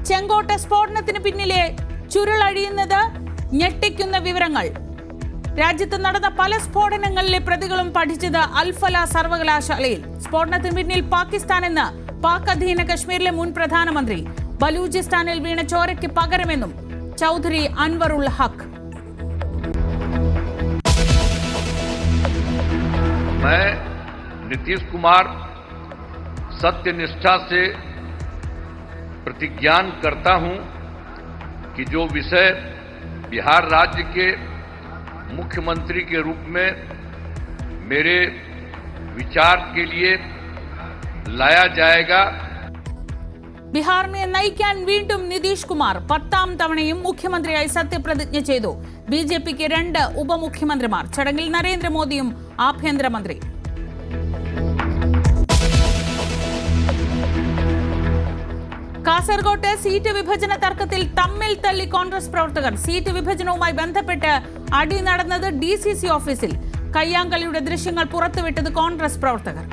ചെങ്കോട്ട സ്ഫോടനത്തിന് പിന്നിലെ ചുരുളഴിയുന്നത് ഞെട്ടിക്കുന്ന വിവരങ്ങൾ. രാജ്യത്ത് നടന്ന പല സ്ഫോടനങ്ങളിലെ പ്രതികളും പഠിച്ചത് അൽഫല സർവകലാശാലയിൽ. സ്ഫോടനത്തിന് പിന്നിൽ പാകിസ്ഥാനെന്ന് പാക് അധീന കശ്മീരിലെ മുൻ പ്രധാനമന്ത്രി. ബലൂചിസ്ഥാനിൽ വീണ ചോരയ്ക്ക് പകരമെന്നും ചൗധരി അൻവറുൽ ഹക്ക്. मैं नीतीश कुमार सत्यनिष्ठा से प्रतिज्ञान करता हूं कि जो विषय बिहार राज्य के मुख्यमंत्री के रूप में मेरे विचार के लिए लाया जाएगा. ബിഹാറിനെ നയിക്കാൻ വീണ്ടും നിതീഷ് കുമാർ 10ാം തവണയും മുഖ്യമന്ത്രിയായി സത്യപ്രതിജ്ഞ ചെയ്തു. ബിജെപിക്ക് 2 ഉപമുഖ്യമന്ത്രിമാർ. ചടങ്ങിൽ നരേന്ദ്രമോദിയും ആഭ്യന്തരമന്ത്രി. കാസർകോട്ട് സീറ്റ് വിഭജന തർക്കത്തിൽ തമ്മിൽ തല്ലി കോൺഗ്രസ് പ്രവർത്തകർ. സീറ്റ് വിഭജനവുമായി ബന്ധപ്പെട്ട് അടി നടന്നത് DCC ഓഫീസിൽ. കയ്യാങ്കളിയുടെ ദൃശ്യങ്ങൾ പുറത്തുവിട്ടത് കോൺഗ്രസ് പ്രവർത്തകർ.